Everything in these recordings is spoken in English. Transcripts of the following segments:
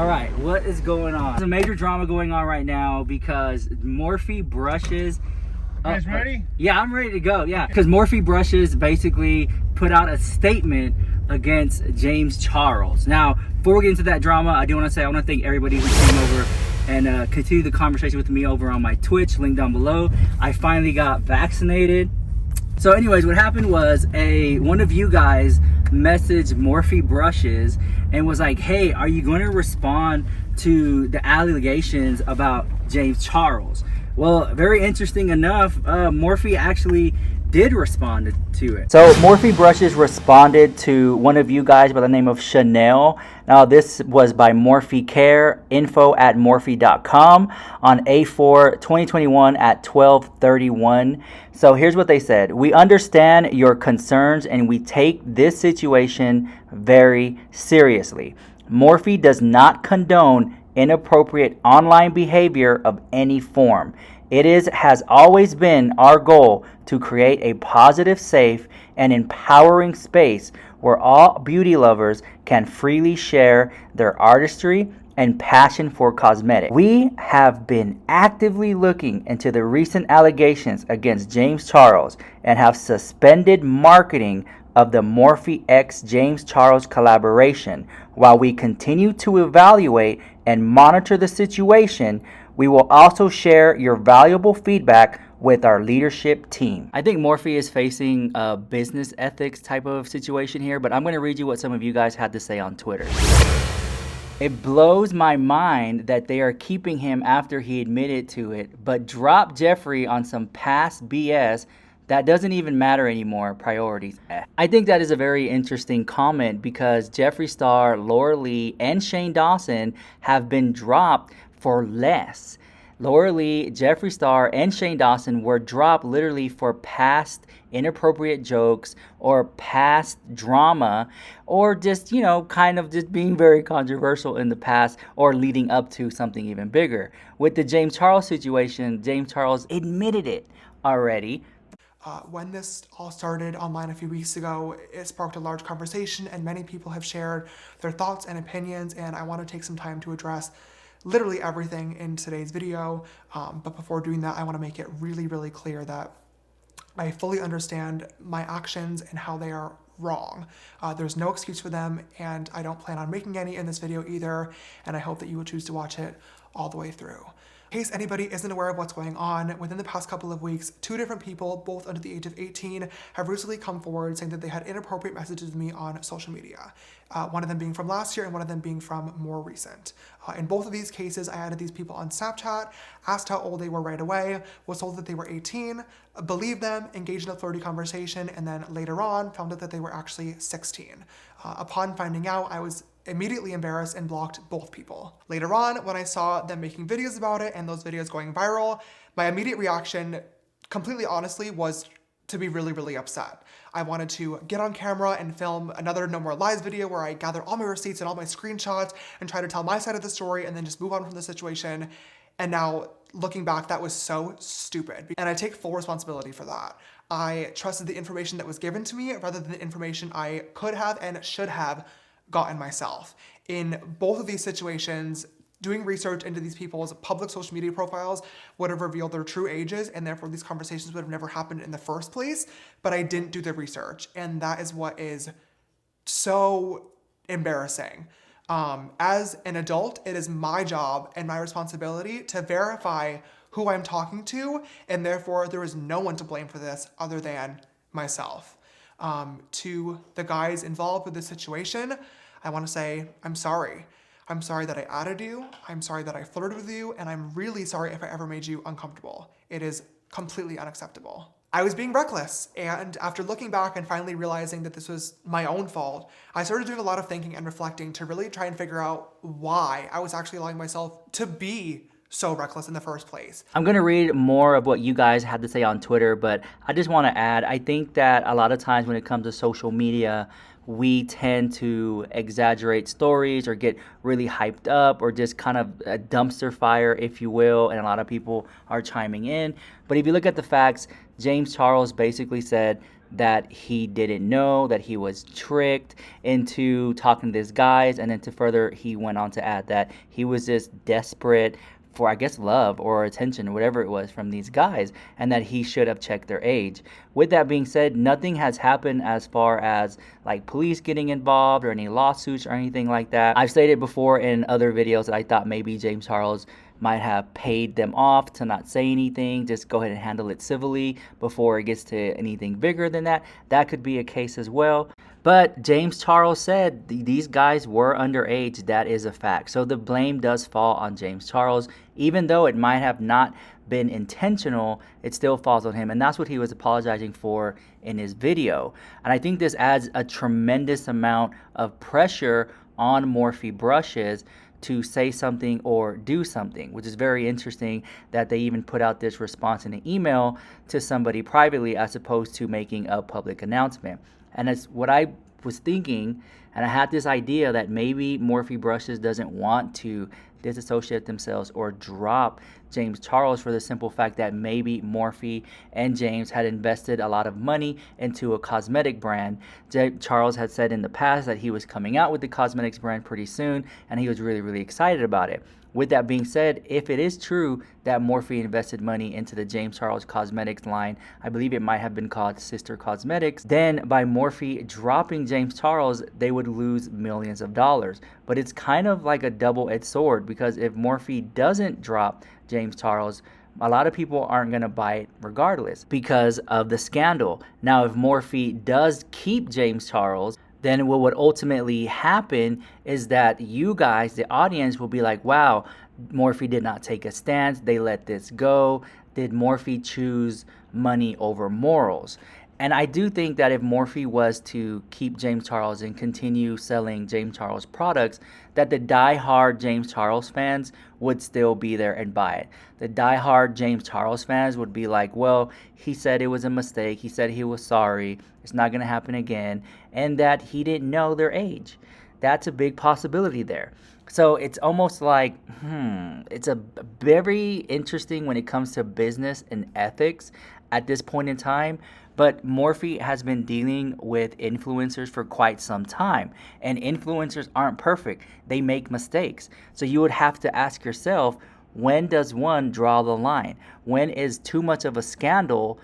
All right, what is going on? There's a major drama going on right now because Morphe Brushes. You guys ready? Yeah, I'm ready to go. Yeah, because Morphe Brushes basically put out a statement against James Charles. Now, before we get into that drama, I do want to say I want to thank everybody who came over and continue the conversation with me over on my Twitch, link down below. I finally got vaccinated. So anyways, what happened was one of you guys messaged Morphe Brushes and was like, hey, are you going to respond to the allegations about James Charles? Well, very interesting enough, Morphe actually did respond to it. So Morphe Brushes responded to one of you guys by the name of Chanel. Now this was by Morphe Care, info@morphe.com on A4 2021 at 12:31. So here's what they said. We understand your concerns and we take this situation very seriously. Morphe does not condone inappropriate online behavior of any form. It has always been our goal to create a positive, safe, and empowering space where all beauty lovers can freely share their artistry and passion for cosmetics. We have been actively looking into the recent allegations against James Charles and have suspended marketing of the Morphe X James Charles collaboration. While we continue to evaluate and monitor the situation, we will also share your valuable feedback with our leadership team. I think Morphe is facing a business ethics type of situation here, but I'm going to read you what some of you guys had to say on Twitter. It blows my mind that they are keeping him after he admitted to it, but drop Jeffree on some past BS that doesn't even matter anymore. Priorities. I think that is a very interesting comment because Jeffree star Laura Lee and Shane Dawson have been dropped for less. Laura Lee, Jeffree star, and Shane Dawson were dropped literally for past inappropriate jokes or past drama or just, you know, kind of just being very controversial in the past or leading up to something even bigger. With the James Charles situation, James Charles admitted it already. When this all started online a few weeks ago, it sparked a large conversation and many people have shared their thoughts and opinions, and I want to take some time to address literally everything in today's video. But before doing that, I want to make it really, really clear that I fully understand my actions and how they are wrong. There's no excuse for them, and I don't plan on making any in this video either, and I hope that you will choose to watch it all the way through. In case anybody isn't aware of what's going on, within the past couple of weeks, 2 different people, both under the age of 18, have recently come forward saying that they had inappropriate messages with me on social media. One of them being from last year and one of them being from more recent. In both of these cases, I added these people on Snapchat, asked how old they were right away, was told that they were 18, believed them, engaged in a flirty conversation, and then later on found out that they were actually 16. Upon finding out, I was immediately embarrassed and blocked both people. Later on, when I saw them making videos about it and those videos going viral, my immediate reaction, completely honestly, was to be really, really upset. I wanted to get on camera and film another No More Lies video where I gather all my receipts and all my screenshots and try to tell my side of the story and then just move on from the situation. And now, looking back, that was so stupid. And I take full responsibility for that. I trusted the information that was given to me rather than the information I could have and should have gotten myself. In both of these situations, doing research into these people's public social media profiles would have revealed their true ages, and therefore these conversations would have never happened in the first place, but I didn't do the research, and that is what is so embarrassing. As an adult, it is my job and my responsibility to verify who I'm talking to, and therefore there is no one to blame for this other than myself. To the guys involved with this situation, I want to say, I'm sorry. I'm sorry that I added you, I'm sorry that I flirted with you, and I'm really sorry if I ever made you uncomfortable. It is completely unacceptable. I was being reckless, and after looking back and finally realizing that this was my own fault, I started doing a lot of thinking and reflecting to really try and figure out why I was actually allowing myself to be so reckless in the first place. I'm going to read more of what you guys had to say on Twitter, but I just want to add, I think that a lot of times when it comes to social media, we tend to exaggerate stories or get really hyped up or just kind of a dumpster fire, if you will, and a lot of people are chiming in. But if you look at the facts, James Charles basically said that he didn't know, that he was tricked into talking to these guys, and then to further, he went on to add that he was just desperate for, I guess, love or attention or whatever it was from these guys, and that he should have checked their age. With that being said, nothing has happened as far as like police getting involved or any lawsuits or anything like that. I've stated before in other videos that I thought maybe James Charles might have paid them off to not say anything, just go ahead and handle it civilly before it gets to anything bigger than that. That could be a case as well. But James Charles said these guys were underage. That is a fact. So the blame does fall on James Charles. Even though it might have not been intentional, it still falls on him. And that's what he was apologizing for in his video. And I think this adds a tremendous amount of pressure on Morphe brushes to say something or do something, which is very interesting that they even put out this response in an email to somebody privately as opposed to making a public announcement. And that's what I was thinking, and I had this idea that maybe Morphe Brushes doesn't want to disassociate themselves or drop James Charles for the simple fact that maybe Morphe and James had invested a lot of money into a cosmetic brand. Charles had said in the past that he was coming out with the cosmetics brand pretty soon, and he was really, really excited about it. With that being said, if it is true that Morphe invested money into the James Charles Cosmetics line, I believe it might have been called Sister Cosmetics, then by Morphe dropping James Charles, they would lose millions of dollars. But it's kind of like a double-edged sword, because if Morphe doesn't drop James Charles, a lot of people aren't going to buy it regardless because of the scandal. Now, if Morphe does keep James Charles, then what would ultimately happen is that you guys, the audience, will be like, wow, Morphe did not take a stance. They let this go. Did Morphe choose money over morals? And I do think that if Morphe was to keep James Charles and continue selling James Charles products, that the die-hard James Charles fans would still be there and buy it. The die-hard James Charles fans would be like, well, he said it was a mistake. He said he was sorry. It's not going to happen again. And that he didn't know their age. That's a big possibility there. So it's almost like, it's a very interesting when it comes to business and ethics at this point in time. But Morphe has been dealing with influencers for quite some time. And influencers aren't perfect. They make mistakes. So you would have to ask yourself, when does one draw the line? When is too much of a scandal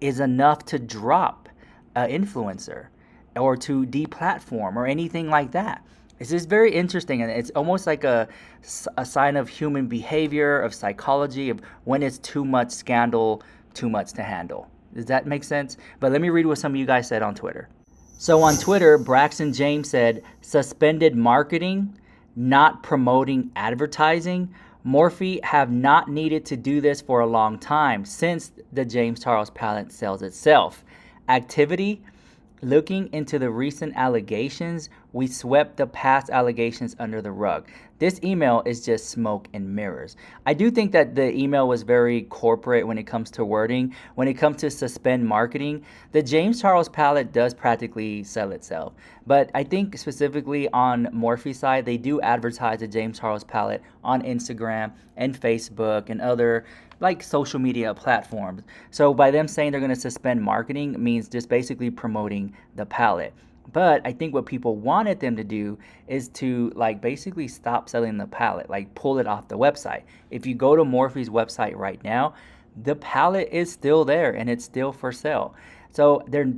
is enough to drop an influencer or to deplatform or anything like that? It's just very interesting, and it's almost like a sign of human behavior, of psychology, of when it's too much scandal, too much to handle. Does that make sense? But let me read what some of you guys said on Twitter. So on Twitter, Braxton James said, suspended marketing, not promoting advertising. Morphe have not needed to do this for a long time since the James Charles palette sells itself. Activity, looking into the recent allegations, we swept the past allegations under the rug. This email is just smoke and mirrors. I do think that the email was very corporate when it comes to wording. When it comes to suspend marketing, the James Charles palette does practically sell itself. But I think specifically on Morphe's side, they do advertise the James Charles palette on Instagram and Facebook and other like social media platforms. So by them saying they're going to suspend marketing means just basically promoting the palette. But I think what people wanted them to do is to like basically stop selling the palette, like pull it off the website. If you go to Morphe's website right now, the palette is still there and it's still for sale. So they're,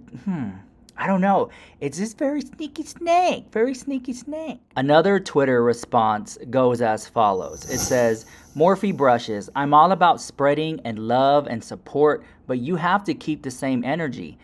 I don't know. It's just very sneaky snake. Another Twitter response goes as follows. It says, Morphe brushes, I'm all about spreading and love and support, but you have to keep the same energy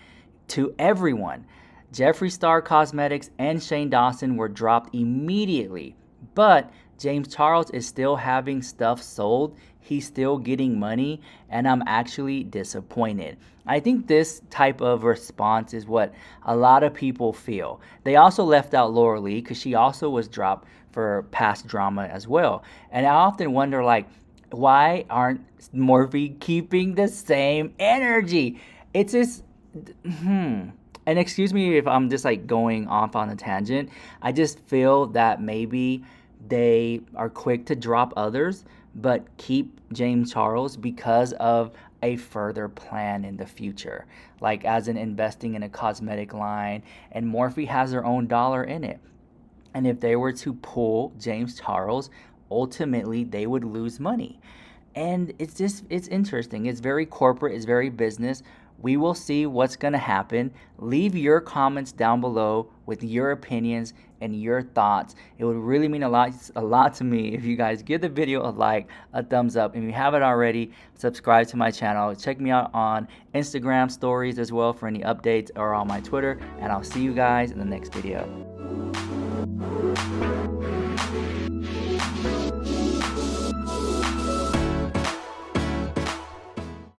to everyone. Jeffree Star Cosmetics and Shane Dawson were dropped immediately, but James Charles is still having stuff sold. He's still getting money, and I'm actually disappointed. I think this type of response is what a lot of people feel. They also left out Laura Lee because she also was dropped for past drama as well. And I often wonder, like, why aren't Morphe keeping the same energy? It's just, And excuse me if I'm just like going off on a tangent. I just feel that maybe they are quick to drop others, but keep James Charles because of a further plan in the future, like as in investing in a cosmetic line, and Morphe has their own dollar in it. And if they were to pull James Charles, ultimately they would lose money. And it's interesting. It's very corporate, it's very business. We will see what's going to happen. Leave your comments down below with your opinions and your thoughts. It would really mean a lot to me if you guys give the video a like, a thumbs up. If you haven't already, subscribe to my channel. Check me out on Instagram stories as well for any updates, or on my Twitter, and I'll see you guys in the next video.